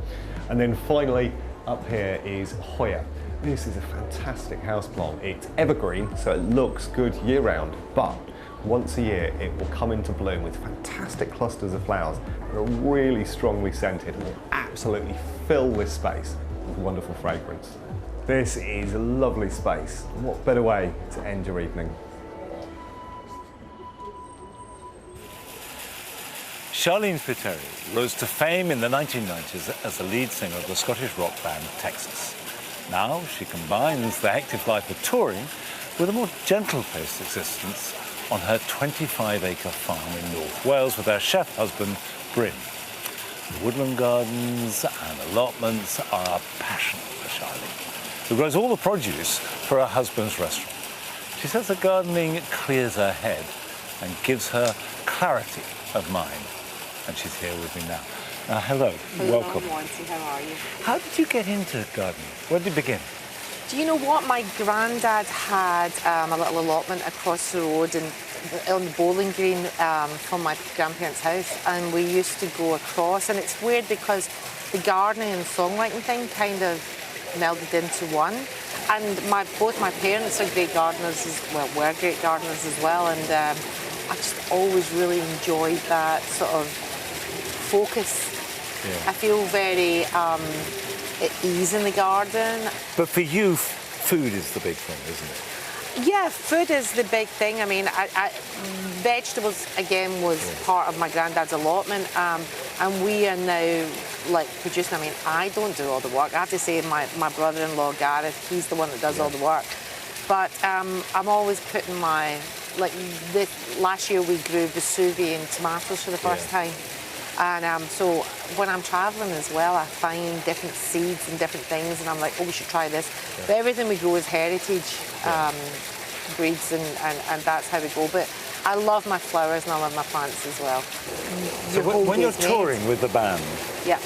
And then finally, up here is Hoya. This is a fantastic houseplant. It's evergreen, so it looks good year-round, but once a year it will come into bloom with fantastic clusters of flowers that are really strongly scented and will absolutely fill this space with wonderful fragrance. This is a lovely space. What better way to end your evening? Charlene Spiteri rose to fame in the 1990s as the lead singer of the Scottish rock band Texas. Now she combines the hectic life of touring with a more gentle-paced existence on her 25-acre farm in North Wales with her chef husband, Bryn. The woodland gardens and allotments are a passion for Charlene, who grows all the produce for her husband's restaurant. She says that gardening clears her head and gives her clarity of mind. And she's here with me now. Hello, welcome. Monty, how are you? How did you get into gardening? Where did you begin? Do you know what? My granddad had a little allotment across the road and on the bowling green from my grandparents' house, and we used to go across. And it's weird because the gardening and songwriting thing kind of melded into one. And both my parents are great gardeners, were great gardeners as well. And I just always really enjoyed that sort of focus. Yeah. I feel very at ease in the garden. But for you, food is the big thing, isn't it? Yeah, food is the big thing. I mean, vegetables, again, was part of my granddad's allotment. And we are now, like, producing. I mean, I don't do all the work. I have to say my brother-in-law, Gareth, he's the one that does all the work. But I'm always putting last year we grew Vesuvian tomatoes for the first time. And so when I'm travelling as well, I find different seeds and different things, and I'm like, oh, we should try this. Yeah. But everything we grow is heritage breeds, and that's how we go. But I love my flowers and I love my plants as well. So when you're touring with the band, yeah,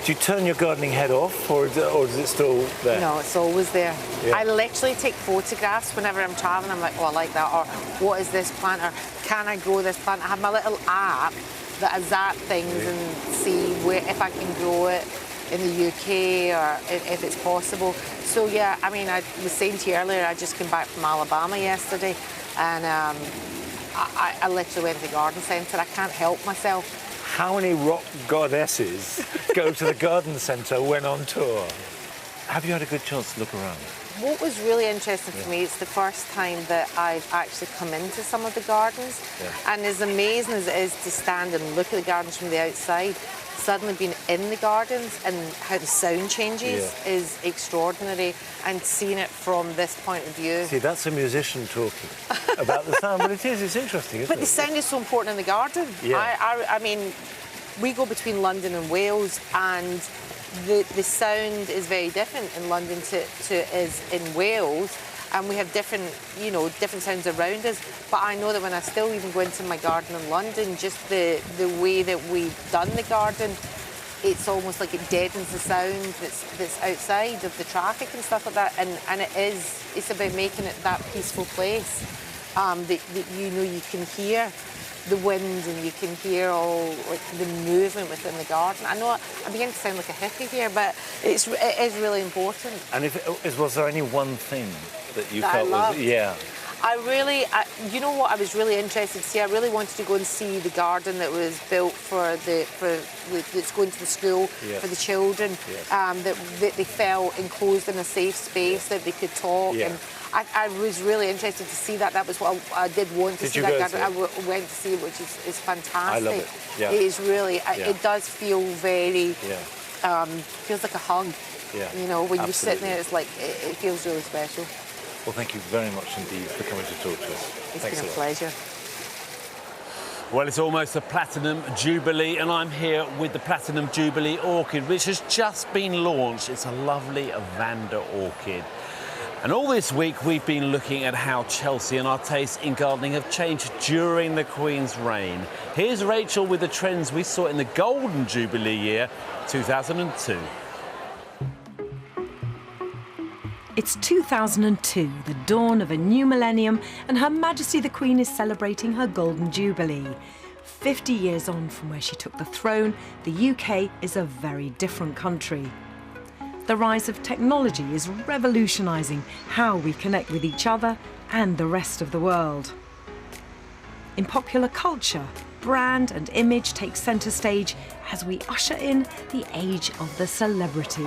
do you turn your gardening head off, or is it still there? No, it's always there. Yeah. I literally take photographs whenever I'm travelling. I'm like, oh, I like that, or what is this plant, or can I grow this plant? I have my little app that I zap things and see if I can grow it in the UK or if it's possible. So yeah, I mean, I was saying to you earlier, I just came back from Alabama yesterday, and I literally went to the garden centre. I can't help myself. How many rock goddesses go to the garden centre when on tour? Have you had a good chance to look around? What was really interesting for me, it's the first time that I've actually come into some of the gardens. Yeah. And as amazing as it is to stand and look at the gardens from the outside, suddenly being in the gardens and how the sound changes is extraordinary, and seeing it from this point of view. See, that's a musician talking about the sound, but it's interesting, isn't it? But the sound is so important in the garden. Yeah. I mean, we go between London and Wales, and the sound is very different in London to is in Wales, and we have different sounds around us. But I know that when I still even go into my garden in London, just the way that we've done the garden, it's almost like it deadens the sound that's outside of the traffic and stuff like that. And it's about making it that peaceful place that you can hear the wind, and you can hear all like the movement within the garden. I know I begin to sound like a hippie here, but it is really important. And was there any one thing that you felt was you know what I was really interested to see? I really wanted to go and see the garden that was built that's going to the school for the children. Yes. That they felt enclosed in a safe space, that they could talk. Yeah. And I was really interested to see that. That was what I did want to see. That garden. I went to see it, which is fantastic. I love it. Yeah. It is really. It does feel very. Feels like a hug. Yeah. You know, when you're sitting there, it's like it feels really special. Well, thank you very much indeed for coming to talk to us. It's been a pleasure. Well, it's almost the Platinum Jubilee, and I'm here with the Platinum Jubilee Orchid, which has just been launched. It's a lovely Vanda orchid. And all this week, we've been looking at how Chelsea and our tastes in gardening have changed during the Queen's reign. Here's Rachel with the trends we saw in the Golden Jubilee year, 2002. It's 2002, the dawn of a new millennium, and Her Majesty the Queen is celebrating her Golden Jubilee. 50 years on from where she took the throne, the UK is a very different country. The rise of technology is revolutionising how we connect with each other and the rest of the world. In popular culture, brand and image take centre stage as we usher in the age of the celebrity.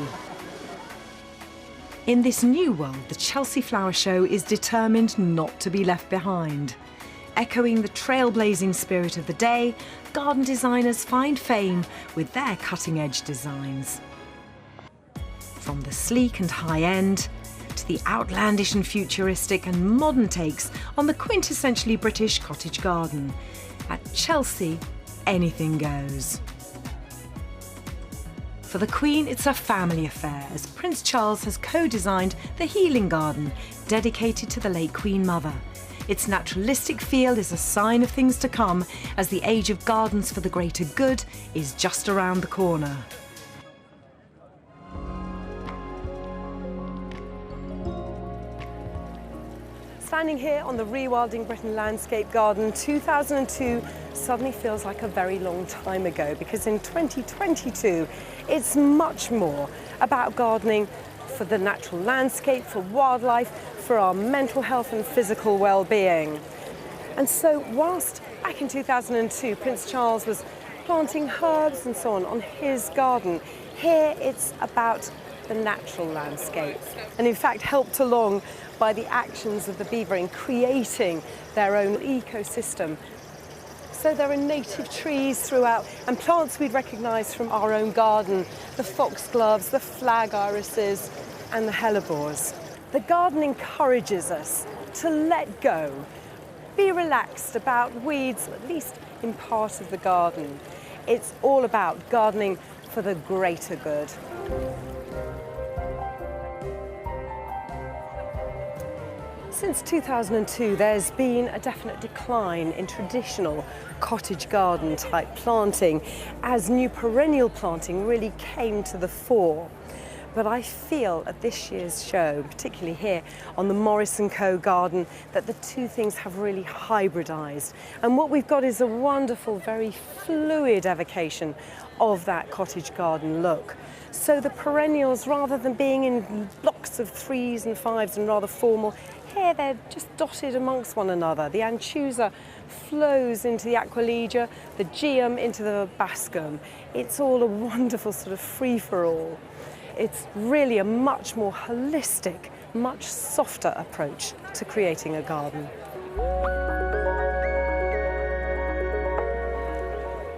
In this new world, the Chelsea Flower Show is determined not to be left behind. Echoing the trailblazing spirit of the day, garden designers find fame with their cutting-edge designs. From the sleek and high-end, to the outlandish and futuristic and modern takes on the quintessentially British cottage garden. At Chelsea, anything goes. For the Queen, it's a family affair, as Prince Charles has co-designed the Healing Garden, dedicated to the late Queen Mother. Its naturalistic feel is a sign of things to come, as the age of gardens for the greater good is just around the corner. Standing here on the Rewilding Britain Landscape Garden, 2002 suddenly feels like a very long time ago, because in 2022 it's much more about gardening for the natural landscape, for wildlife, for our mental health and physical well-being. And so whilst back in 2002 Prince Charles was planting herbs and so on his garden, here it's about the natural landscape, and in fact helped along by the actions of the beaver in creating their own ecosystem. So there are native trees throughout and plants we'd recognise from our own garden, the foxgloves, the flag irises and the hellebores. The garden encourages us to let go, be relaxed about weeds, at least in part of the garden. It's all about gardening for the greater good. Since 2002, there's been a definite decline in traditional cottage garden type planting as new perennial planting really came to the fore. But I feel at this year's show, particularly here on the Morris & Co garden, that the two things have really hybridised. And what we've got is a wonderful, very fluid evocation of that cottage garden look. So the perennials, rather than being in blocks of 3s and 5s and rather formal, here they're just dotted amongst one another. The anchusa flows into the aquilegia, the geum into the bascum. It's all a wonderful sort of free-for-all. It's really a much more holistic, much softer approach to creating a garden.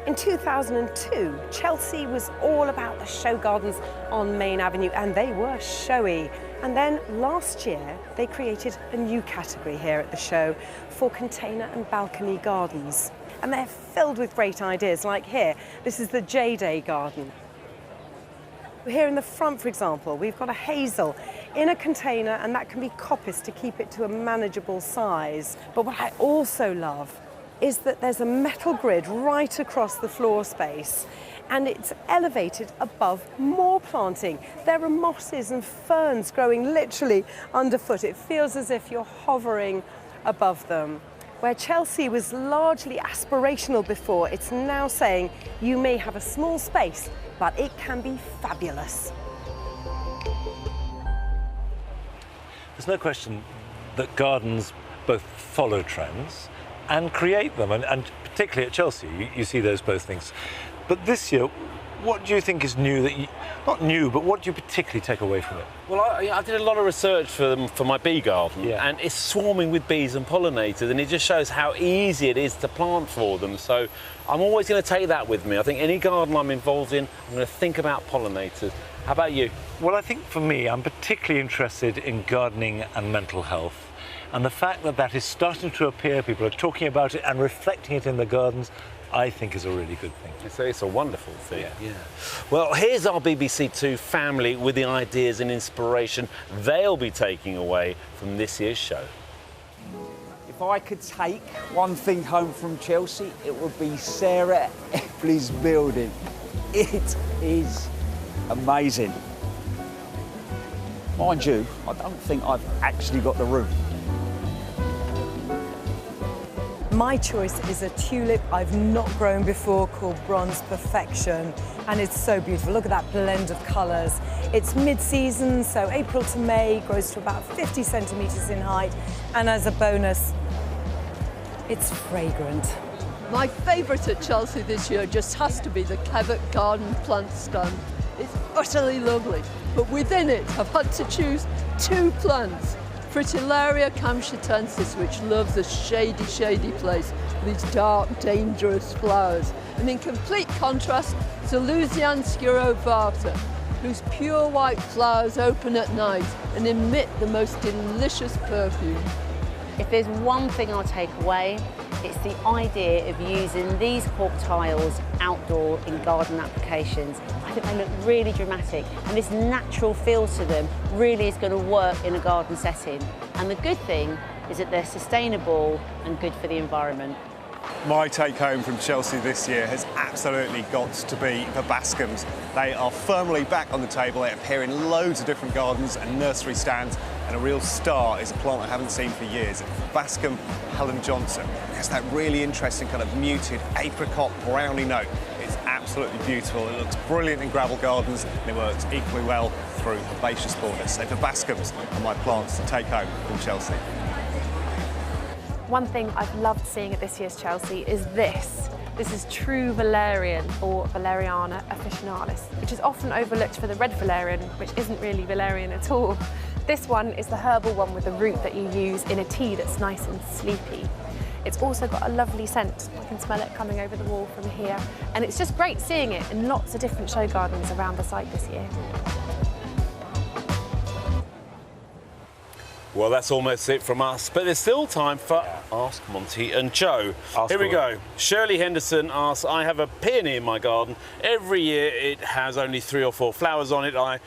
In 2002, Chelsea was all about the show gardens on Main Avenue, and they were showy. And then last year, they created a new category here at the show for container and balcony gardens. And they're filled with great ideas, like here, this is the J-Day garden. Here in the front, for example, we've got a hazel in a container, and that can be coppiced to keep it to a manageable size. But what I also love is that there's a metal grid right across the floor space, and it's elevated above more planting. There are mosses and ferns growing literally underfoot. It feels as if you're hovering above them. Where Chelsea was largely aspirational before, it's now saying you may have a small space, but it can be fabulous. There's no question that gardens both follow trends and create them, and particularly at Chelsea, you see those both things. But this year, what do you think is new that not new, but what do you particularly take away from it? Well, I did a lot of research for my bee garden, and it's swarming with bees and pollinators, and it just shows how easy it is to plant for them. So I'm always going to take that with me. I think any garden I'm involved in, I'm going to think about pollinators. How about you? Well, I think for me, I'm particularly interested in gardening and mental health. And the fact that that is starting to appear, people are talking about it and reflecting it in the gardens, I think is a really good thing. It's a wonderful thing. Yeah. Well, here's our BBC Two family with the ideas and inspiration they'll be taking away from this year's show. If I could take one thing home from Chelsea, it would be Sarah Epley's building. It is amazing. Mind you, I don't think I've actually got the roof. My choice is a tulip I've not grown before called Bronze Perfection, and it's so beautiful. Look at that blend of colours. It's mid-season, so April to May, grows to about 50 centimetres in height, and as a bonus, it's fragrant. My favourite at Chelsea this year just has to be the Clevitt Garden plant stand. It's utterly lovely, but within it I've had to choose two plants. Fritillaria camshatensis, which loves a shady place with these dark, dangerous flowers. And in complete contrast to Lusian sciurovata, whose pure white flowers open at night and emit the most delicious perfume. If there's one thing I'll take away, it's the idea of using these cork tiles outdoor in garden applications. I think they look really dramatic, and this natural feel to them really is going to work in a garden setting. And the good thing is that they're sustainable and good for the environment. My take home from Chelsea this year has absolutely got to be the bascums. They are firmly back on the table. They appear in loads of different gardens and nursery stands, and And a real star is a plant I haven't seen for years, Bascom Helen Johnson. It has that really interesting kind of muted apricot brownie note. It's absolutely beautiful. It looks brilliant in gravel gardens, and it works equally well through herbaceous borders. So the Bascoms are my plants to take home from Chelsea. One thing I've loved seeing at this year's Chelsea is this. This is true valerian, or Valeriana officinalis, which is often overlooked for the red valerian, which isn't really valerian at all. This one is the herbal one with the root that you use in a tea that's nice and sleepy. It's also got a lovely scent. I can smell it coming over the wall from here. And it's just great seeing it in lots of different show gardens around the site this year. Well, that's almost it from us, but there's still time for Ask Monty and Joe. Here we go. Shirley Henderson asks, I have a peony in my garden. Every year it has only 3 or 4 flowers on it. I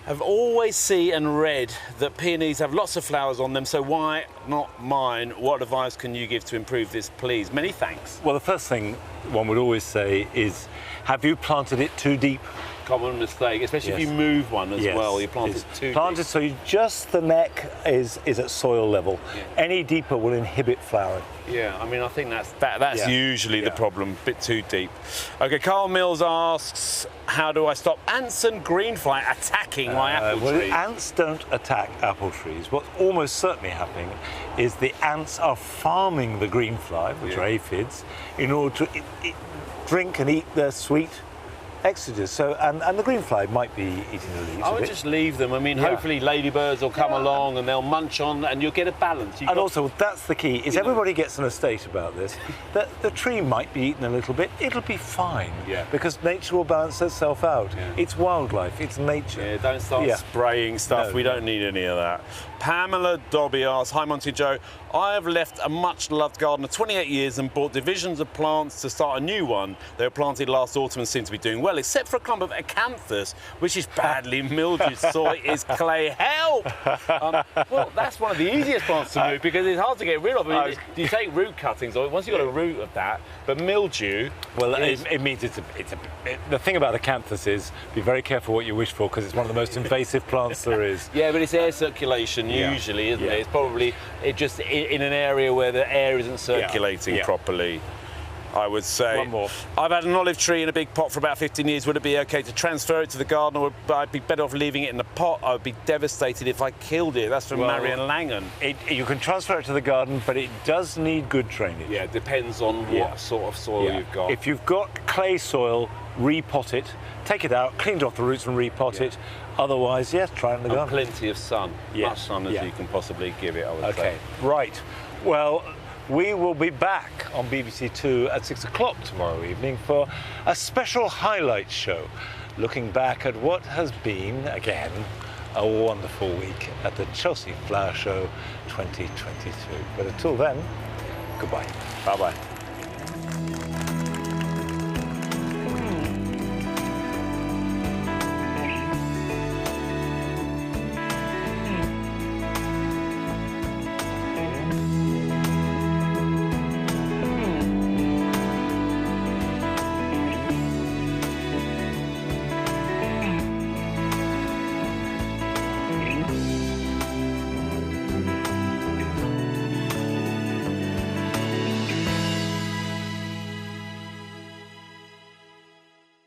have always seen and read that peonies have lots of flowers on them, so why not mine? What advice can you give to improve this, please? Many thanks. Well, the first thing one would always say is, have you planted it too deep? Common mistake, especially if you move one as well. You plant it too planted deep. so just the neck is at soil level. Any deeper will inhibit flowering. Yeah, I mean, I think that's usually the problem, a bit too deep. Okay, Carl Mills asks, how do I stop ants and greenfly attacking my apple trees? Well, ants don't attack apple trees. What's almost certainly happening is the ants are farming the greenfly, which are aphids, in order to drink and eat their sweet exudates. So, and the greenfly might be eating the leaves. I would just leave them. I mean, hopefully ladybirds will come along and they'll munch on, and you'll get a balance. And also, that's the key, is everybody gets an estate about this. The tree might be eaten a little bit, it'll be fine. Because nature will balance itself out. It's wildlife, it's nature. Yeah, don't start spraying stuff. We don't need any of that. Pamela Dobby asks, hi Monty Joe, I have left a much-loved garden of 28 years and bought divisions of plants to start a new one. They were planted last autumn and seem to be doing well, except for a clump of acanthus, which is badly mildewed. Soil is clay. Help! Well, that's one of the easiest plants to move because it's hard to get rid of. I mean, you take root cuttings, or once you've got a root of that, but mildew... Well, it means the thing about acanthus is be very careful what you wish for, because it's one of the most invasive plants there is. Yeah, but it's air circulation usually, isn't it? It's probably just in an area where the air isn't circulating properly, I would say. One more. I've had an olive tree in a big pot for about 15 years. Would it be okay to transfer it to the garden, or would I be better off leaving it in the pot? I would be devastated if I killed it. That's from Marion Langan. You can transfer it to the garden, but it does need good drainage. Yeah, it depends on what sort of soil you've got. If you've got clay soil, repot it, take it out, clean off the roots and repot it. Otherwise, try it in the garden. Plenty of sun, much sun as you can possibly give it, I would say. Right. Well, we will be back on BBC Two at 6 o'clock tomorrow evening for a special highlight show, looking back at what has been, again, a wonderful week at the Chelsea Flower Show 2022. But until then, goodbye. Bye-bye.